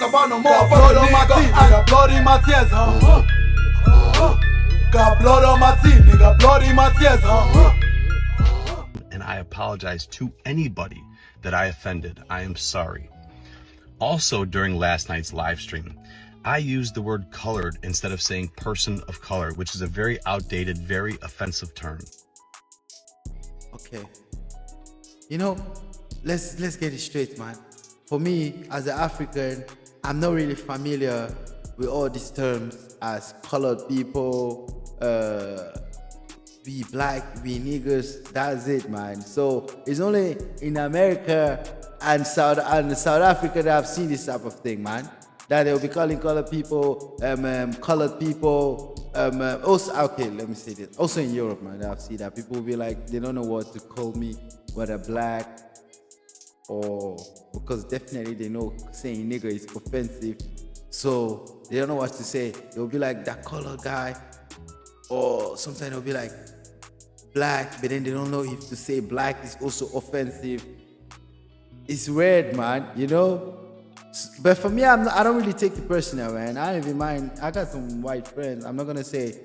talk about no more. Got blood on my teeth, nigga, blood in my tears, huh? Got blood on my teeth, nigga, blood in my tears, huh? And I apologize to anybody that I offended. I am sorry. Also, during last night's live stream, I used the word colored instead of saying person of color, which is a very outdated, very offensive term. Okay. You know, let's get it straight, man. For me, as an African, I'm not really familiar with all these terms as colored people, we black, we niggers, that's it, man. So it's only in America and South Africa that I've seen this type of thing, man. That they'll be calling colored people, also, okay, let me say this. Also in Europe, man, I've seen that people will be like, they don't know what to call me, whether black or, because definitely they know saying nigger is offensive. So they don't know what to say. They'll be like, that colored guy, or sometimes they'll be like, black, but then they don't know if to say black is also offensive. It's weird, man, you know? But for me, I don't really take it personal, man. I don't even mind. I got some white friends. I'm not gonna say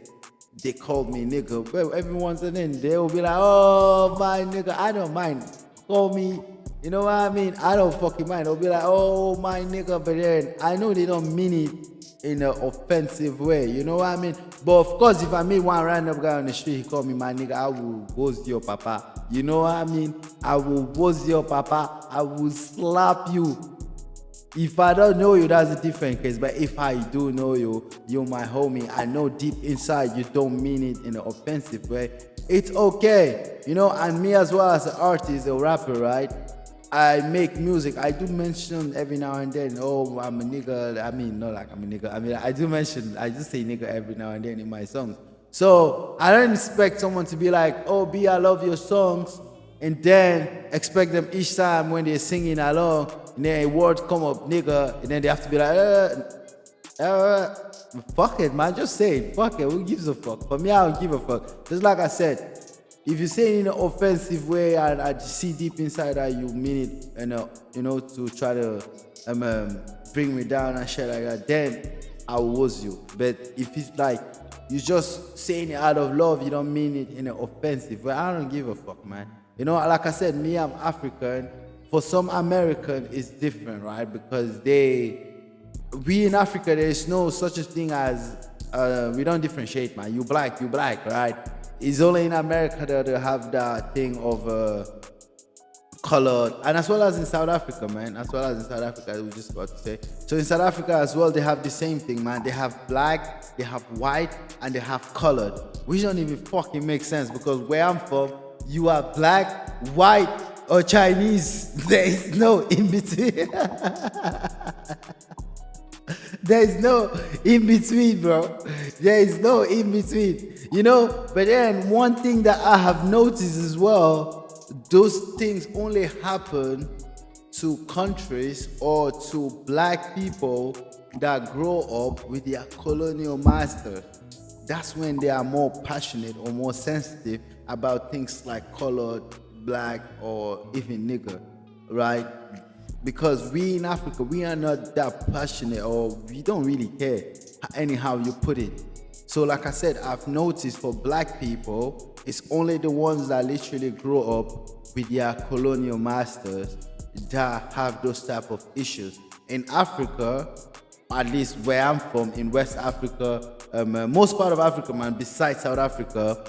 they called me nigga, but every once and then they will be like, oh, my nigga, I don't mind. Call me, you know what I mean? I don't fucking mind. They'll be like, oh, my nigga, but then I know they don't mean it in an offensive way, you know what I mean? But of course, if I meet one random guy on the street, he call me my nigga, I will woz your papa. You know what I mean? I will woz your papa. I will slap you. If I don't know you, that's a different case. But if I do know you, you're my homie. I know deep inside you don't mean it in an offensive way. It's okay, you know. And me as well as an artist, a rapper, right? I make music. I do mention every now and then, oh, I'm a nigga. I mean, not like I'm a nigga. I mean, I do say nigga every now and then in my songs. So I don't expect someone to be like, oh, B, I love your songs, and then expect them each time when they're singing along, and then a word come up, nigga, and then they have to be like, fuck it, man, just say it, fuck it, who gives a fuck? For me, I don't give a fuck. Just like I said, if you say it in an offensive way, and I see deep inside that you mean it, and you know, to try to bring me down and shit like that, then I will woz you. But if it's like you just saying it out of love, you don't mean it in an offensive way, I don't give a fuck, man. You know, like I said, me, I'm African. For some American, it's different, right? Because we in Africa, there's no such a thing as, we don't differentiate, man. You black, right? It's only in America that they have that thing of colored, and as well as in South Africa, man. As well as in South Africa, I was just about to say. So in South Africa as well, they have the same thing, man. They have black, they have white, and they have colored, which don't even fucking make sense, because where I'm from, you are black, white, or Chinese. There is no in between. There is no in between, bro. There is no in between, you know. But then one thing that I have noticed as well, those things only happen to countries or to black people that grow up with their colonial masters. That's when they are more passionate or more sensitive about things like colored, black, or even nigger, right? Because we in Africa, we are not that passionate, or we don't really care anyhow you put it. So like I said, I've noticed for black people, it's only the ones that literally grow up with their colonial masters that have those type of issues. In Africa, at least where I'm from, in West Africa, most part of Africa, man, besides South Africa,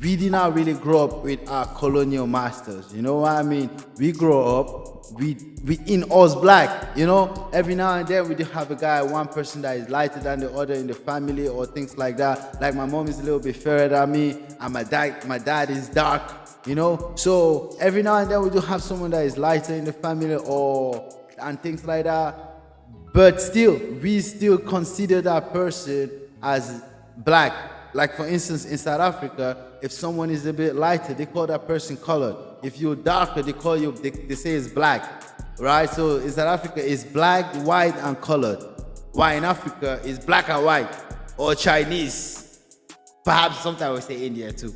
we did not really grow up with our colonial masters. You know what I mean? We grow up in us black, you know? Every now and then we do have a guy, one person that is lighter than the other in the family or things like that. Like my mom is a little bit fairer than me, and my dad is dark, you know? So every now and then we do have someone that is lighter in the family and things like that. But still, we still consider that person as black. Like for instance, in South Africa, if someone is a bit lighter, they call that person colored. If you're darker, they say it's black, right? So in South Africa, it's black, white, and colored. While in Africa, it's black and white, or Chinese. Perhaps sometimes we say India too.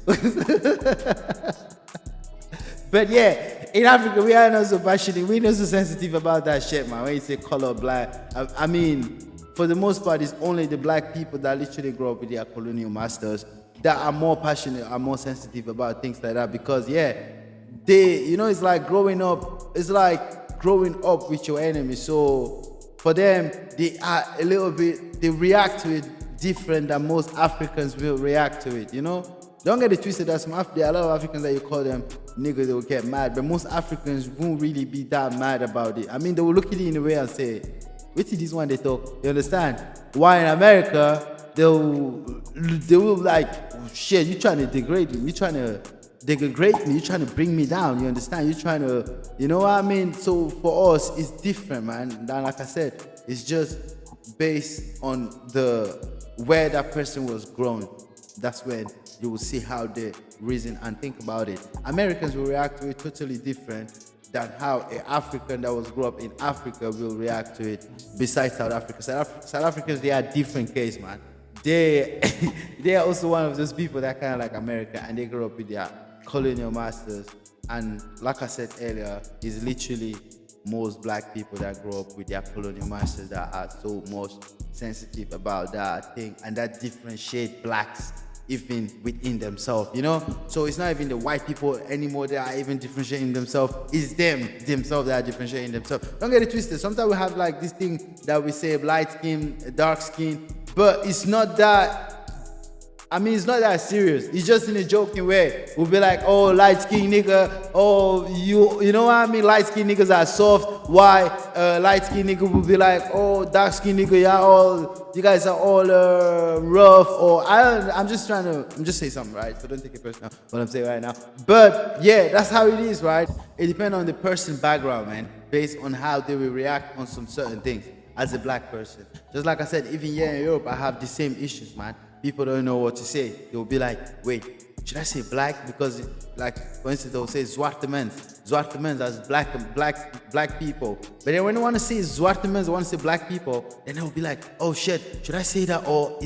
But yeah, in Africa, we are not so passionate. We're not so sensitive about that shit, man. When you say color black, I mean, for the most part, it's only the black people that literally grow up with their colonial masters that are more passionate, are more sensitive about things like that. Because they, it's like growing up. It's like growing up with your enemy. So for them, they are a little bit. They react to it different than most Africans will react to it. Don't get it twisted. There are a lot of Africans that you call them niggas, they will get mad, but most Africans won't really be that mad about it. I mean, they will look at it in a way and say, wait till this one they talk. You understand? Why in America, they will like, oh, shit, you trying to degrade me, you trying to degrade me, you trying to bring me down, you understand? You trying to, you know what I mean? So for us, it's different, man. And like I said, it's just based on where that person was grown. That's when you will see how they reason and think about it. Americans will react to it totally different than how an African that was grew up in Africa will react to it. Besides South Africa, South Africans, they are a different case, man. They are also one of those people that kind of like America, and they grew up with their colonial masters. And like I said earlier, it's literally most black people that grow up with their colonial masters that are so much sensitive about that thing, and that differentiate blacks even within themselves, So it's not even the white people anymore that are even differentiating themselves. It's themselves that are differentiating themselves. Don't get it twisted. Sometimes we have like this thing that we say light skin, dark skin, but it's not that. I mean, it's not that serious. It's just in a joking way. We'll be like, oh, light skin nigga. Oh, you know what I mean? Light skin niggas are soft. Why? Light skin nigga will be like, oh, dark skin nigga, you guys are all rough. Or I'm just saying something, right? So don't take it personal what I'm saying right now. But yeah, that's how it is, right? It depends on the person's background, man, based on how they will react on some certain things as a black person. Just like I said, even here in Europe, I have the same issues, man. People don't know what to say. They'll be like, wait, should I say black? Because, like, for instance, they'll say zwarte mens. Zwarte mens as black people. But then when they want to say zwarte mens, they want to say black people, then they'll be like, oh shit, should I say that, or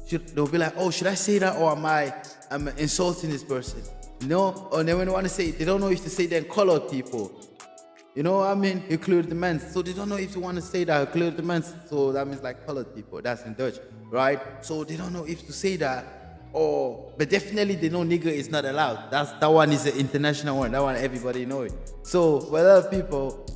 they'll be like, oh, should I say that, or am I insulting this person? No. Or then when they want to say, they don't know if to say then colored people. You know what I mean? Include the men. So they don't know if you want to say that, include the men. So that means like colored people. That's in Dutch, right? So they don't know if to say that. But definitely they know nigger is not allowed. That one is an international one. That one everybody know it. So for a lot of people,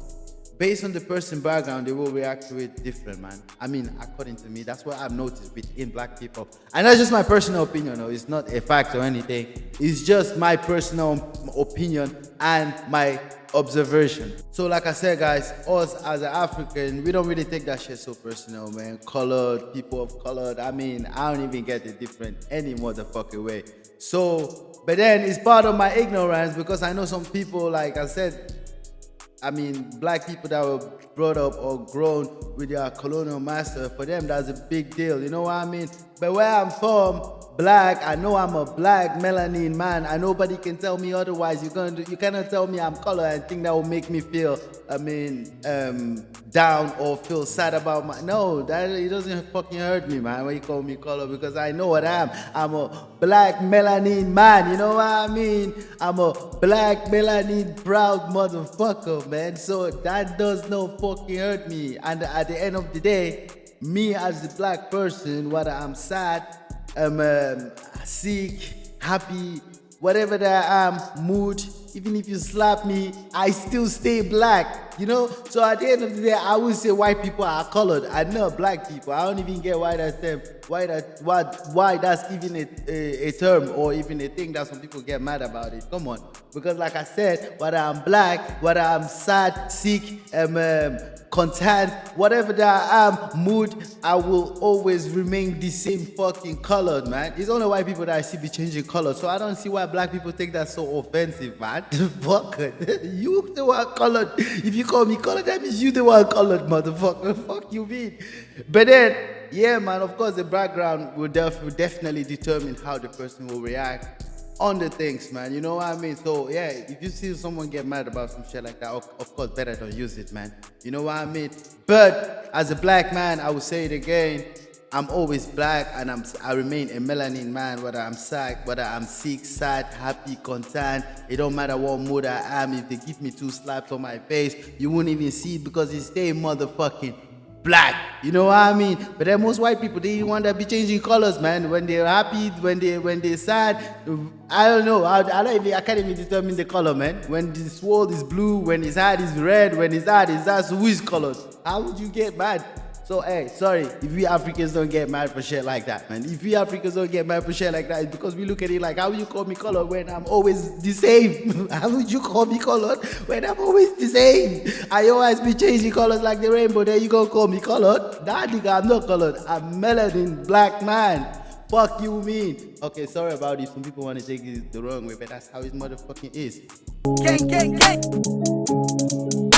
based on the person's background, they will react to it different, man. I mean, according to me, that's what I've noticed within black people. And that's just my personal opinion, though. It's not a fact or anything. It's just my personal opinion and my observation. So like I said, guys, us as an African, we don't really take that shit so personal, man. Colored, people of color, I mean, I don't even get it different any motherfucking way. So, but then it's part of my ignorance, because I know some people, like I said, I mean, black people that were brought up or grown with their colonial master, for them, that's a big deal. You know what I mean? But where I'm from, black, I know I'm a black melanin man, and nobody can tell me otherwise. You cannot tell me I'm color and think that will make me feel, down or feel sad about it doesn't fucking hurt me, man, when you call me color, because I know what I am. I'm a black melanin man, you know what I mean? I'm a black melanin proud motherfucker, man. So that does not fucking hurt me. And at the end of the day, me as a black person, whether I'm sad, sick, happy, whatever that I am, mood, even if you slap me, I still stay black, So at the end of the day, I would say white people are colored. I know black people. I don't even get why that's them. Why that's even a term or even a thing that some people get mad about it. Come on. Because like I said, whether I'm black, whether I'm sad, sick, content, whatever that I am, mood, I will always remain the same fucking colored, man. It's only white people that I see be changing color. So I don't see why black people take that so offensive, man. Fuck it. You the one colored. If you call me colored, that means you the one colored, motherfucker. Fuck you mean. But then, yeah, man, of course the background will definitely determine how the person will react on the things, man. You know what I mean? So yeah, if you see someone get mad about some shit like that, of course better don't use it, man. You know what I mean? But as a black man, I will say it again, I'm always black, and I remain a melanin man, whether I'm sick, sad, happy, content. It don't matter what mood I am. If they give me 2 slaps on my face, you won't even see it because it's stay motherfucking black. You know what I mean? But then most white people, they want to be changing colors, man. When they're happy, when they're sad, I don't know. I can't even determine the color, man. When the Swoll is blue, when his heart is red, when his heart is that, so which colors? How would you get mad? So, hey, sorry, if we Africans don't get mad for shit like that, man. If we Africans don't get mad for shit like that, it's because we look at it like, how would you call me colored when I'm always the same? How would you call me colored when I'm always the same? I always be changing colors like the rainbow, then you gonna call me colored? Nah, nigga, I'm not colored. I'm melanin black man. Fuck you mean? Okay, sorry about it. Some people want to take it the wrong way, but that's how it motherfucking is. Gang, gang, gang.